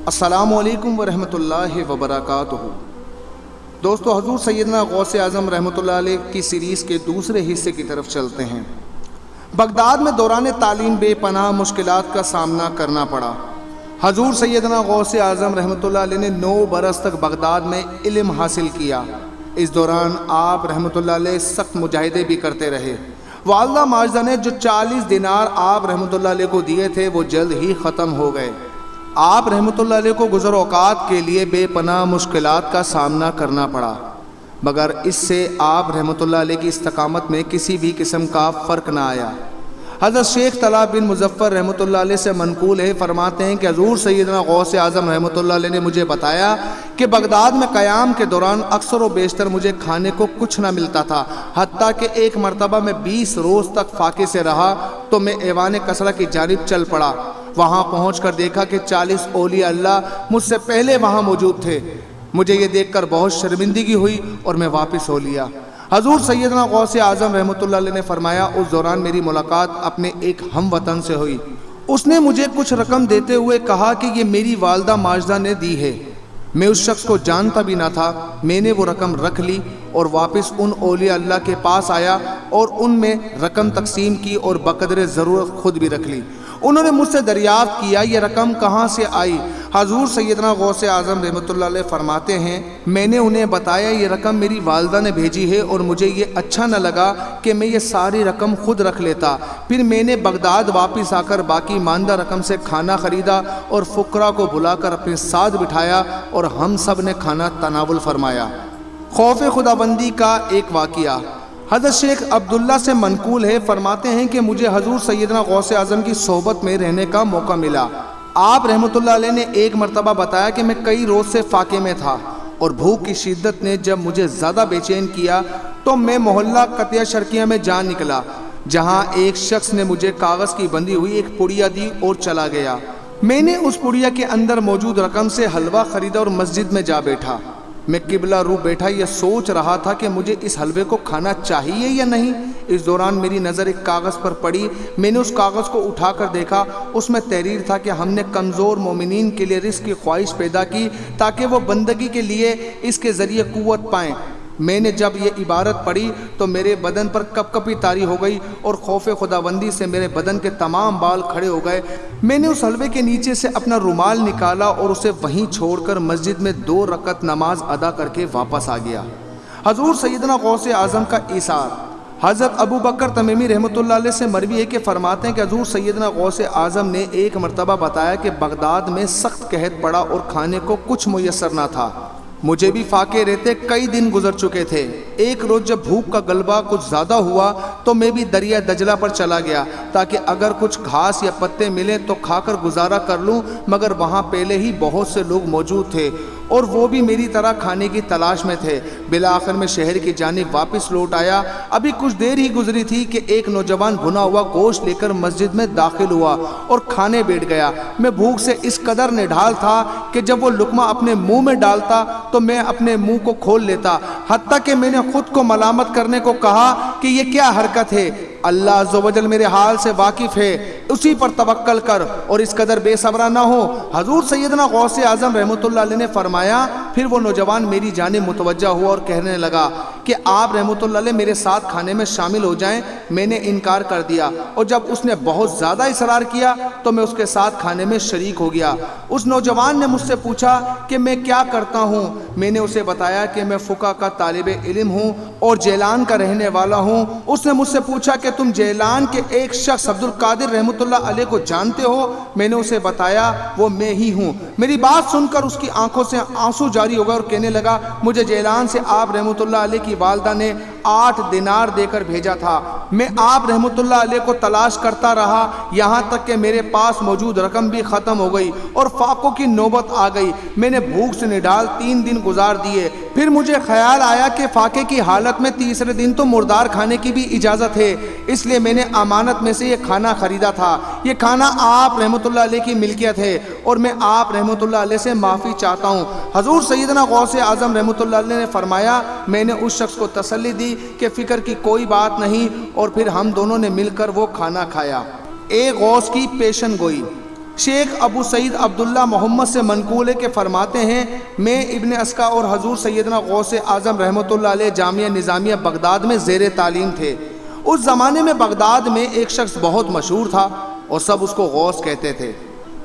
السلام علیکم ورحمۃ اللہ وبرکاتہ۔ دوستو، حضور سیدنا غوث اعظم رحمۃ اللہ علیہ کی سیریز کے دوسرے حصے کی طرف چلتے ہیں۔ بغداد میں دوران تعلیم بے پناہ مشکلات کا سامنا کرنا پڑا۔ حضور سیدنا غوث اعظم رحمۃ اللہ علیہ نے 9 برس تک بغداد میں علم حاصل کیا۔ اس دوران آپ رحمۃ اللہ علیہ سخت مجاہدے بھی کرتے رہے۔ والدہ ماجدہ نے جو 40 دینار آپ رحمۃ اللہ علیہ کو دیے تھے وہ جلد ہی ختم ہو گئے۔ آپ رحمۃ اللہ علیہ کو گزر اوقات کے لیے بے پناہ مشکلات کا سامنا کرنا پڑا، مگر اس سے آپ رحمۃ اللہ علیہ کی استقامت میں کسی بھی قسم کا فرق نہ آیا۔ حضرت شیخ طلحہ بن مظفر رحمۃ اللہ علیہ سے منقول ہے، فرماتے ہیں کہ حضور سیدنا غوث اعظم رحمۃ اللہ علیہ نے مجھے بتایا کہ بغداد میں قیام کے دوران اکثر و بیشتر مجھے کھانے کو کچھ نہ ملتا تھا، حتیٰ کہ ایک مرتبہ میں 20 روز تک فاقے سے رہا تو میں ایوان کسرا کی جانب چل پڑا۔ وہاں پہنچ کر دیکھا کہ 40 اولیاء اللہ مجھ سے پہلے وہاں موجود تھے۔ مجھے یہ دیکھ کر بہت شرمندگی ہوئی اور میں واپس ہو لیا۔ حضور سیدنا غوث اعظم رحمۃ اللہ علیہ نے فرمایا، اس دوران میری ملاقات اپنے ایک ہم وطن سے ہوئی۔ اس نے مجھے کچھ رقم دیتے ہوئے کہا کہ یہ میری والدہ ماجدہ نے دی ہے۔ میں اس شخص کو جانتا بھی نہ تھا۔ میں نے وہ رقم رکھ لی اور واپس ان اولیاء اللہ کے پاس آیا اور ان میں رقم تقسیم کی اور بقدر ضرورت خود بھی رکھ لی۔ انہوں نے مجھ سے دریافت کیا یہ رقم کہاں سے آئی؟ حضور سیدنا غوث اعظم رحمۃ اللہ علیہ فرماتے ہیں، میں نے انہیں بتایا یہ رقم میری والدہ نے بھیجی ہے اور مجھے یہ اچھا نہ لگا کہ میں یہ ساری رقم خود رکھ لیتا۔ پھر میں نے بغداد واپس آ کر باقی ماندہ رقم سے کھانا خریدا اور فقراء کو بلا کر اپنے ساتھ بٹھایا اور ہم سب نے کھانا تناول فرمایا۔ خوف خداوندی کا ایک واقعہ۔ حضرت شیخ عبداللہ سے منقول ہے، فرماتے ہیں کہ مجھے حضور سیدنا غوث اعظم کی صحبت میں رہنے کا موقع ملا۔ آپ رحمۃ اللہ علیہ نے ایک مرتبہ بتایا کہ میں کئی روز سے فاقے میں تھا اور بھوک کی شدت نے جب مجھے زیادہ بے چین کیا تو میں محلہ قطیہ شرقیہ میں جا نکلا، جہاں ایک شخص نے مجھے کاغذ کی بندھی ہوئی ایک پڑیا دی اور چلا گیا۔ میں نے اس پڑیا کے اندر موجود رقم سے حلوہ خریدا اور مسجد میں جا بیٹھا۔ میں قبلہ رو بیٹھا یہ سوچ رہا تھا کہ مجھے اس حلوے کو کھانا چاہیے یا نہیں۔ اس دوران میری نظر ایک کاغذ پر پڑی۔ میں نے اس کاغذ کو اٹھا کر دیکھا، اس میں تحریر تھا کہ ہم نے کمزور مومنین کے لیے رزق کی خواہش پیدا کی تاکہ وہ بندگی کے لیے اس کے ذریعے قوت پائیں۔ میں نے جب یہ عبارت پڑھی تو میرے بدن پر کپ کپی طاری ہو گئی اور خوف خداوندی سے میرے بدن کے تمام بال کھڑے ہو گئے۔ میں نے اس حلوے کے نیچے سے اپنا رومال نکالا اور اسے وہیں چھوڑ کر مسجد میں 2 رکعت نماز ادا کر کے واپس آ گیا۔ حضور سیدنا غوث اعظم کا ایثار۔ حضرت ابو بکر تمیمی رحمۃ اللہ علیہ سے مروی ہے کہ فرماتے ہیں کہ حضور سیدنا غوث اعظم نے ایک مرتبہ بتایا کہ بغداد میں سخت قحط پڑا اور کھانے کو کچھ میسر نہ تھا۔ مجھے بھی فاقے رہتے کئی دن گزر چکے تھے۔ ایک روز جب بھوک کا غلبہ کچھ زیادہ ہوا تو میں بھی دریا دجلہ پر چلا گیا تاکہ اگر کچھ گھاس یا پتے ملے تو کھا کر گزارا کر لوں، مگر وہاں پہلے ہی بہت سے لوگ موجود تھے اور وہ بھی میری طرح کھانے کی تلاش میں تھے۔ بالآخر میں شہر کی جانب واپس لوٹ آیا۔ ابھی کچھ دیر ہی گزری تھی کہ ایک نوجوان بھنا ہوا گوشت لے کر مسجد میں داخل ہوا اور کھانے بیٹھ گیا۔ میں بھوک سے اس قدر نڈھال تھا کہ جب وہ لقمہ اپنے منہ میں ڈالتا تو میں اپنے منہ کو کھول لیتا، حتیٰ کہ میں نے خود کو ملامت کرنے کو کہا کہ یہ کیا حرکت ہے۔ اللہ عز و جل میرے حال سے واقف ہے، اسی پر توکل کر اور اس قدر بے صبرا نہ ہو۔ حضور سیدنا غوث اعظم رحمۃ اللہ علیہ نے فرمایا، پھر وہ نوجوان میری جانب متوجہ ہوا اور کہنے لگا کہ آپ رحمۃ اللہ علیہ میرے ساتھ کھانے میں شامل ہو جائیں۔ میں نے انکار کر دیا اور جب اس نے بہت زیادہ اصرار کیا تو میں اس کے ساتھ کھانے میں شریک ہو گیا۔ اس نوجوان نے مجھ سے پوچھا کہ میں کیا کرتا ہوں۔ میں نے اسے بتایا کہ میں فقہ کا طالب علم ہوں اور جیلان کا رہنے والا ہوں۔ اس نے مجھ سے پوچھا کہ تم جیلان کے ایک شخص عبد القادر رحمۃ اللہ علیہ کو جانتے ہو؟ میں نے اسے بتایا وہ میں ہی ہوں۔ میری بات سن کر اس کی آنکھوں سے آنسو جاری ہو گئے اور کہنے لگا، مجھے جیلان سے آپ رحمۃ اللہ علیہ کی والدہ نے 8 دینار دے کر بھیجا تھا۔ میں آپ رحمۃ اللہ علیہ کو تلاش کرتا رہا یہاں تک کہ میرے پاس موجود رقم بھی ختم ہو گئی اور فاقوں کی نوبت آ گئی۔ میں نے بھوک سے نڈال 3 دن گزار دیے۔ پھر مجھے خیال آیا کہ فاقے کی حالت میں تیسرے دن تو مردار کھانے کی بھی اجازت ہے، اس لیے میں نے امانت میں سے یہ کھانا خریدا تھا۔ یہ کھانا آپ رحمۃ اللہ علیہ کی ملکیت ہے اور میں آپ رحمۃ اللہ علیہ سے معافی چاہتا ہوں۔ حضور سیدنا غوث اعظم رحمۃ اللہ علیہ نے فرمایا، میں نے اس شخص کو تسلی دی کہ فکر کی کوئی بات نہیں، اور پھر ہم دونوں نے مل کر وہ کھانا کھایا۔ ایک غوث کی پیشن گوئی۔ شیخ ابو سعید عبداللہ محمد سے منقول ہے کہ فرماتے ہیں میں ابن اسکا اور حضور سیدنا غوث اعظم رحمۃ اللہ علیہ جامعہ نظامیہ بغداد میں زیر تعلیم تھے۔ اس زمانے میں بغداد میں ایک شخص بہت مشہور تھا اور سب اس کو غوث کہتے تھے۔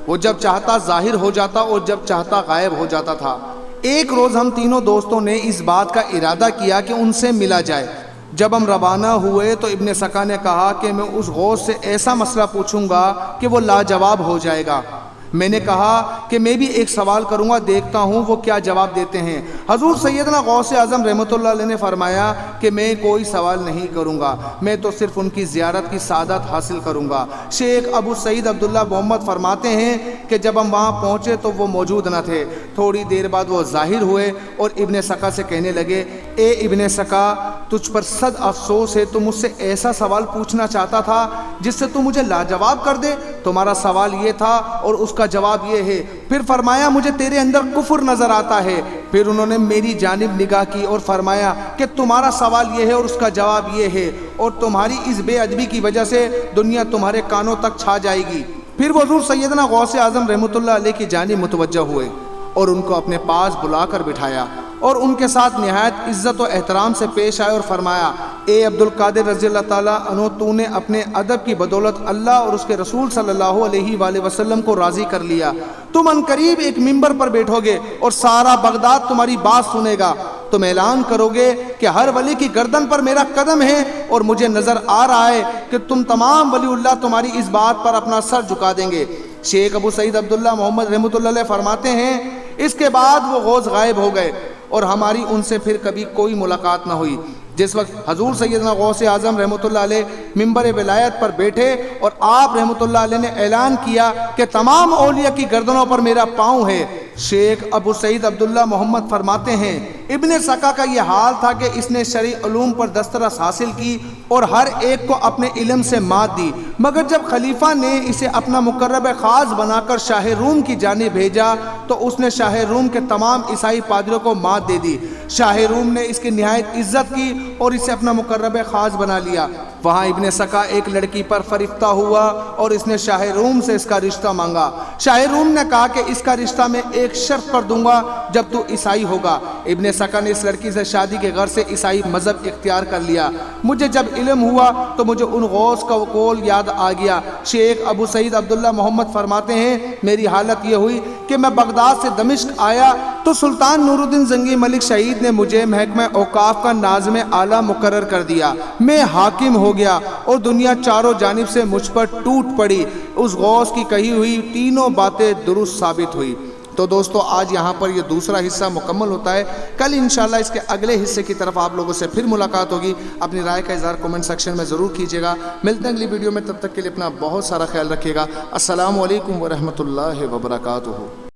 وہ جب چاہتا ظاہر ہو جاتا اور جب چاہتا غائب ہو جاتا تھا۔ ایک روز ہم تینوں دوستوں نے اس بات کا ارادہ کیا کہ ان سے ملا جائے۔ جب ہم روانہ ہوئے تو ابن سکا نے کہا کہ میں اس غوث سے ایسا مسئلہ پوچھوں گا کہ وہ لاجواب ہو جائے گا۔ میں نے کہا کہ میں بھی ایک سوال کروں گا، دیکھتا ہوں وہ کیا جواب دیتے ہیں۔ حضور سیدنا غوث اعظم رحمۃ اللہ علیہ نے فرمایا کہ میں کوئی سوال نہیں کروں گا، میں تو صرف ان کی زیارت کی سعادت حاصل کروں گا۔ شیخ ابو سعید عبداللہ محمد فرماتے ہیں کہ جب ہم وہاں پہنچے تو وہ موجود نہ تھے۔ تھوڑی دیر بعد وہ ظاہر ہوئے اور ابن سکا سے کہنے لگے، اے ابن سکا، تجھ پر صد افسوس ہے، تو مجھ سے ایسا سوال پوچھنا چاہتا تھا جس سے تو مجھے لاجواب کر دے۔ تمہارا سوال یہ تھا اور اس کا جواب یہ ہے۔ پھر فرمایا مجھے تیرے اندر کفر نظر آتا ہے۔ پھر انہوں نے میری جانب نگاہ کی اور فرمایا کہ تمہارا سوال یہ ہے اور اس کا جواب یہ ہے، اور تمہاری اس بے ادبی کی وجہ سے دنیا تمہارے کانوں تک چھا جائے گی۔ پھر وہ حضور سیدنا غوث اعظم رحمۃ اللہ علیہ کی جانب متوجہ ہوئے اور ان کو اپنے پاس بلا کر بٹھایا اور ان کے ساتھ نہایت عزت و احترام سے پیش آئے اور فرمایا، اے عبد القادر رضی اللہ تعالیٰ عنہ، تو نے اپنے ادب کی بدولت اللہ اور اس کے رسول صلی اللہ علیہ وآلہ وسلم کو راضی کر لیا۔ تم عنقریب ایک ممبر پر بیٹھو گے اور سارا بغداد تمہاری بات سنے گا۔ تم اعلان کرو گے کہ ہر ولی کی گردن پر میرا قدم ہے، اور مجھے نظر آ رہا ہے کہ تم تمام ولی اللہ تمہاری اس بات پر اپنا سر جھکا دیں گے۔ شیخ ابو سعید عبداللہ محمد رحمۃ اللہ علیہ فرماتے ہیں اس کے بعد وہ غوث غائب ہو گئے اور ہماری ان سے پھر کبھی کوئی ملاقات نہ ہوئی۔ جس وقت حضور سیدنا غوث اعظم رحمۃ اللہ علیہ ممبر ولایت پر بیٹھے اور آپ رحمۃ اللہ علیہ نے اعلان کیا کہ تمام اولیاء کی گردنوں پر میرا پاؤں ہے، شیخ ابو سعید عبداللہ محمد فرماتے ہیں ابن سکا کا یہ حال تھا کہ اس نے شرعی علوم پر دسترس حاصل کی اور ہر ایک کو اپنے علم سے مات دی، مگر جب خلیفہ نے اسے اپنا مقرب خاص بنا کر شاہ روم کی جانب بھیجا تو اس نے شاہ روم کے تمام عیسائی پادریوں کو مات دے دی۔ شاہ روم نے اس کی نہایت عزت کی اور اسے اپنا مقرب خاص بنا لیا۔ وہاں ابن سکا ایک لڑکی پر فریفتہ ہوا اور اس نے شاہ روم سے اس کا رشتہ مانگا۔ شاہ روم نے کہا کہ اس کا رشتہ میں ایک شرط پر دوں گا، جب تو عیسائی ہوگا۔ ابن سکا نے اس لڑکی سے شادی کے غرض سے عیسائی مذہب اختیار کر لیا۔ مجھے جب علم ہوا تو مجھے ان غوث کا قول یاد آ گیا۔ شیخ ابو سعید عبداللہ محمد فرماتے ہیں میری حالت یہ ہوئی کہ میں بغداد سے دمشق آیا تو سلطان نور الدین زنگی ملک شہید نے مجھے محکمہ اوقاف کا ناظم اعلیٰ مقرر کر دیا۔ میں حاکم ہو گیا اور دنیا چاروں جانب سے مجھ پر ٹوٹ پڑی۔ اس غوث کی کہی ہوئی تینوں باتیں درست ثابت ہوئی۔ تو دوستو آج یہاں پر یہ دوسرا حصہ مکمل ہوتا ہے۔ کل انشاءاللہ اس کے اگلے حصے کی طرف آپ لوگوں سے پھر ملاقات ہوگی۔ اپنی رائے کا اظہار کمنٹ سیکشن میں ضرور کیجیے گا۔ ملتے ہیں اگلی ویڈیو میں، تب تک کے لیے اپنا بہت سارا خیال رکھیے گا۔ السلام علیکم ورحمۃ اللہ وبرکاتہ۔